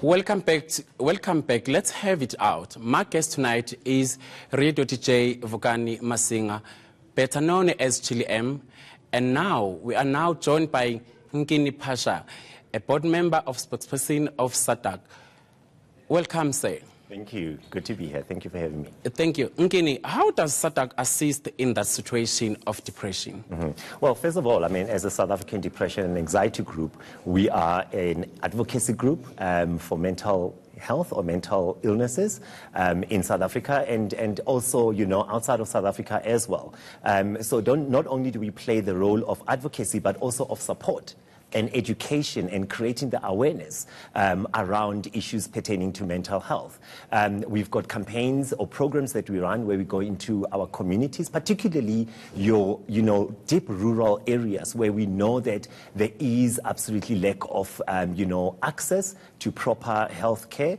Welcome back. Let's have it out. My guest tonight is Radio DJ Vukani Masinga, better known as Chili M. And now, we are now joined by Nkini Pasha, a board member of spokesperson of SADC. Welcome, sir. Thank you. Good to be here. Thank you for having me. Thank you. Nkini, how does SADC assist in that situation of depression? Well, first of all, as a South African Depression and Anxiety Group, we are an advocacy group for mental health or mental illnesses in South Africa and also, outside of South Africa as well. So not only do we play the role of advocacy, but also of support and education and creating the awareness around issues pertaining to mental health. We've got campaigns or programs that we run where we go into our communities, particularly your, deep rural areas where we know that there is absolutely lack of, access to proper health care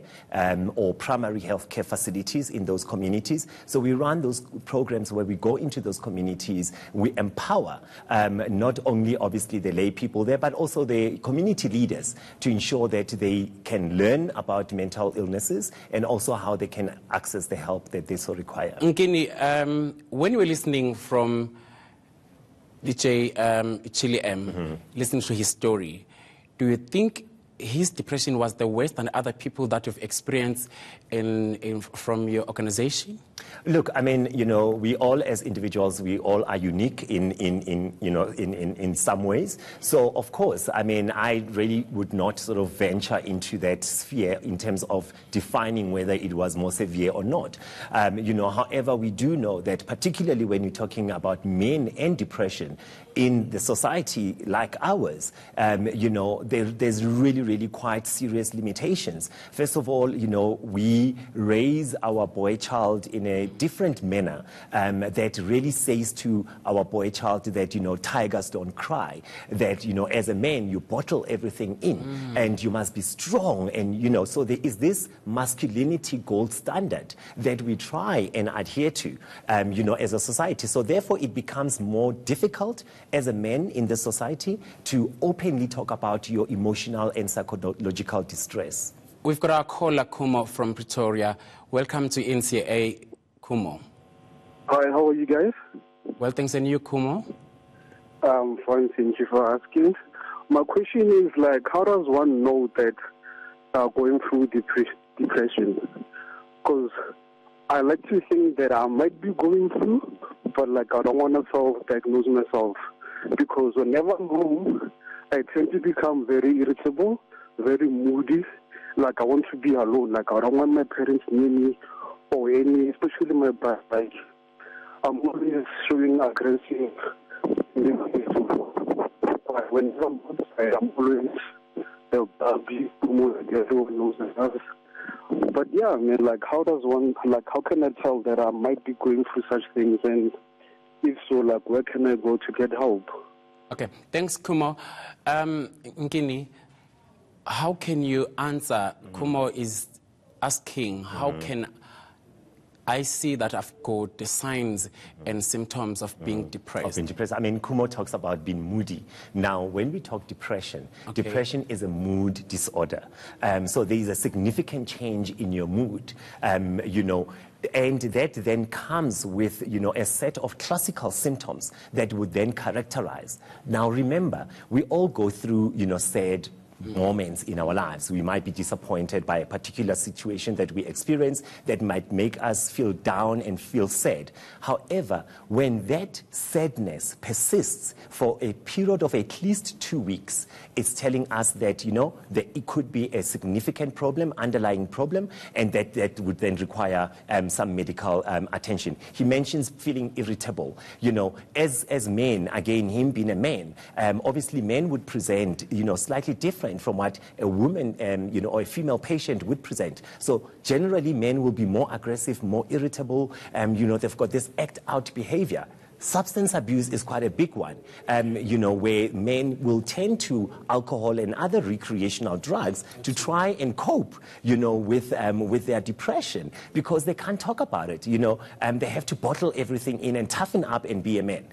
or primary health care facilities in those communities. So we run those programs where we go into those communities, we empower not only obviously the lay people there, but also the community leaders to ensure that they can learn about mental illnesses and also how they can access the help that they so require. Nkini, when you were listening from DJ Chili M, listening to his story, do you think his depression was the worst than other people that you've experienced from your organization? Look, we all as individuals, we all are unique in some ways. So, of course, I really would not sort of venture into that sphere in terms of defining whether it was more severe or not. However, we do know that particularly when you're talking about men and depression in the society like ours, there's really quite serious limitations. First of all, we raise our boy child in a different manner that really says to our boy child that, tigers don't cry, that, as a man, you bottle everything in and you must be strong. And, so there is this masculinity gold standard that we try and adhere to, as a society. So therefore, it becomes more difficult as a man in the society to openly talk about your emotional and psychological distress. We've got our caller, Kumo, from Pretoria. Welcome to NCA, Kumo. Hi, how are you guys? Well, thanks. And you, Kumo? Fine, thank you for asking. My question is, how does one know that going through depression? Because I like to think that I might be going through, but I don't want to self-diagnose myself. Because whenever I'm home, I tend to become very irritable, very moody. I want to be alone. I don't want my parents near me or any, especially my brother. I'm always showing aggressive. Whenever I'm outside, I'm always be more everyone knows myself. But yeah, how does one, how can I tell that I might be going through such things? And if so, where can I go to get help? Okay, thanks, Kumo. Nkini, how can you answer? Kumo is asking, how can I see that I've got the signs and symptoms of being depressed? Of being depressed. Kumo talks about being moody. Now, when we talk depression, depression is a mood disorder. So there is a significant change in your mood, and that then comes with, a set of classical symptoms that would then characterize. Now, remember, we all go through, sad moments in our lives. We might be disappointed by a particular situation that we experience that might make us feel down and feel sad. However, when that sadness persists for a period of at least 2 weeks, it's telling us that, that it could be a significant problem, underlying problem, and that would then require some medical attention. He mentions feeling irritable. As men, again, him being a man, obviously men would present, slightly different from what a woman, or a female patient would present. So generally, men will be more aggressive, more irritable. They've got this act-out behavior. Substance abuse is quite a big one, where men will tend to alcohol and other recreational drugs to try and cope, with their depression because they can't talk about it, they have to bottle everything in and toughen up and be a man,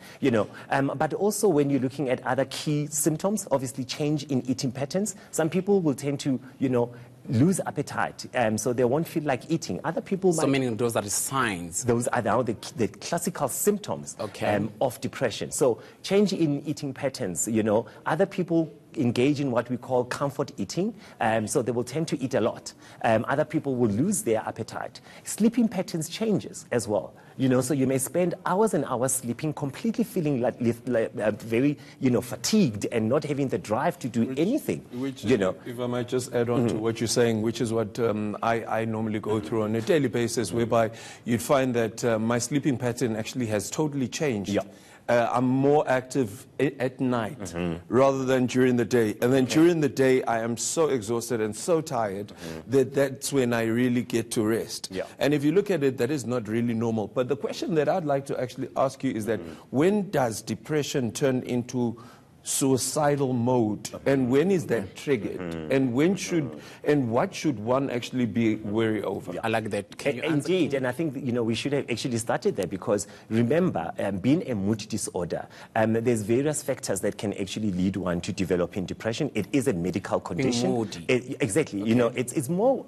But also when you're looking at other key symptoms, obviously change in eating patterns, some people will tend to, lose appetite, so they won't feel like eating. Other people So meaning those are the signs. those are now the classical symptoms of depression. So change in eating patterns, other people engage in what we call comfort eating, so they will tend to eat a lot. Other people will lose their appetite. Sleeping patterns changes as well. So you may spend hours and hours sleeping, completely feeling like very, fatigued and not having the drive to do anything. Which, if I might just add on to what you're saying, which is what I normally go through on a daily basis, whereby you'd find that my sleeping pattern actually has totally changed. Yeah. I'm more active at night rather than during the day. And then during the day, I am so exhausted and so tired that that's when I really get to rest. Yeah. And if you look at it, that is not really normal. But the question that I'd like to actually ask you is that when does depression turn into suicidal mode, and when is that triggered, and what should one actually be wary over? I like that. Can you Indeed, and I think we should have actually started there, because remember, being a mood disorder, there's various factors that can actually lead one to developing depression. It is a medical condition. Being moody. Exactly. It's more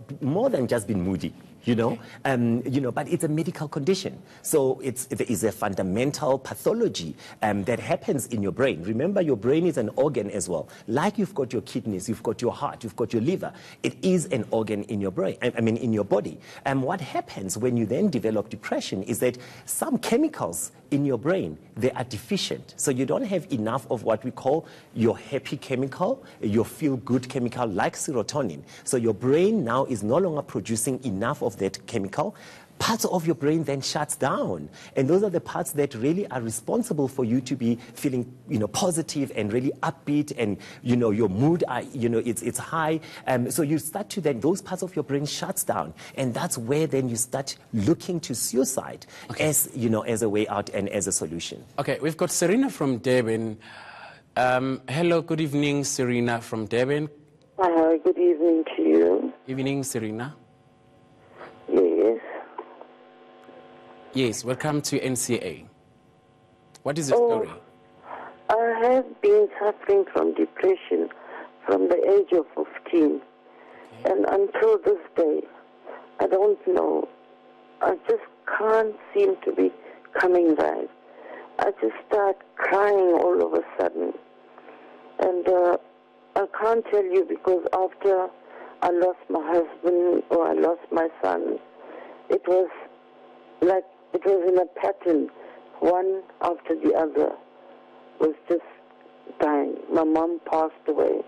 than just being moody. But it's a medical condition. So there is a fundamental pathology that happens in your brain. Remember, your brain is an organ as well. Like you've got your kidneys, you've got your heart, you've got your liver. It is an organ in your brain, in your body. And what happens when you then develop depression is that some chemicals in your brain, they are deficient. So you don't have enough of what we call your happy chemical, your feel-good chemical, like serotonin. So your brain now is no longer producing enough of that chemical. Parts of your brain then shuts down. And those are the parts that really are responsible for you to be feeling, positive and really upbeat, and, your mood, it's high. So you start to then, those parts of your brain shuts down. And that's where then you start looking to suicide as a way out and as a solution. Okay, we've got Serena from Durban. Hello, good evening, Serena from Durban. Hi, good evening to you. Evening, Serena. Yes. Yes, welcome to NCA. What is your story? I have been suffering from depression from the age of 15. And until this day, I don't know. I just can't seem to be coming right. I just start crying all of a sudden. And I can't tell you, because after I lost my husband or I lost my son, it was in a pattern. One after the other was just dying. My mom passed away.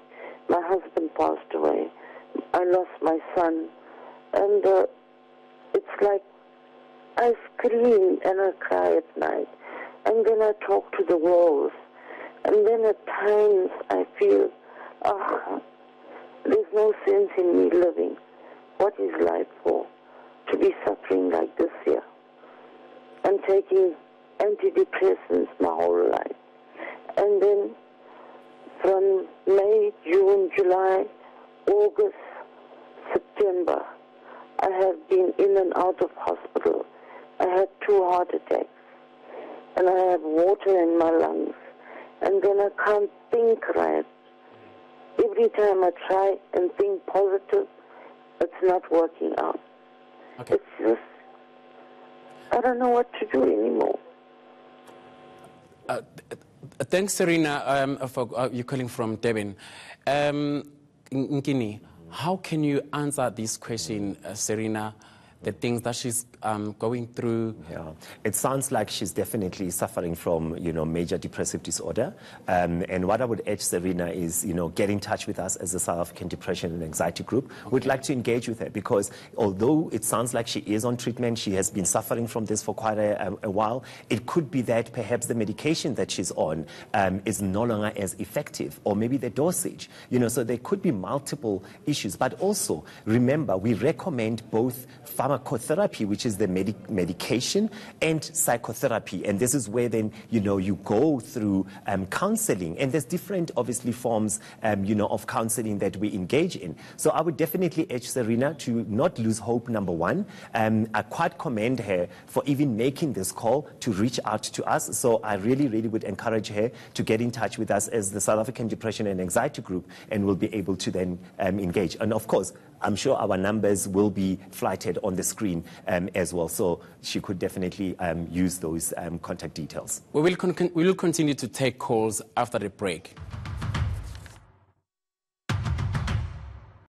My husband passed away. I lost my son. And it's like I scream and I cry at night. And then I talk to the walls. And then at times I feel, there's no sense in me living. What is life for? To be suffering like this here. And taking antidepressants my whole life. And then from May, June, July, August, September, I have been in and out of hospital. I had 2 heart attacks. And I have water in my lungs. And then I can't think right. Every time I try and think positive, it's not working out. Okay. It's just, I don't know what to do anymore. Thanks, Serena, for you calling from Durban. Nkini, how can you answer this question, Serena, the things that she's going through? Yeah, it sounds like she's definitely suffering from, major depressive disorder. And what I would urge Serena is, get in touch with us as the South African Depression and Anxiety Group. Okay. We'd like to engage with her, because although it sounds like she is on treatment, she has been suffering from this for quite a while. It could be that perhaps the medication that she's on is no longer as effective, or maybe the dosage. So there could be multiple issues. But also, remember, we recommend both pharmacotherapy, which is the medication, and psychotherapy. And this is where then, you go through counseling. And there's different, obviously, forms, of counseling that we engage in. So I would definitely urge Serena to not lose hope, number one. I quite commend her for even making this call to reach out to us. So I really, really would encourage her to get in touch with us as the South African Depression and Anxiety Group, and we'll be able to then engage. And of course, I'm sure our numbers will be flighted on the screen as well, so she could definitely use those contact details. We will continue to take calls after the break.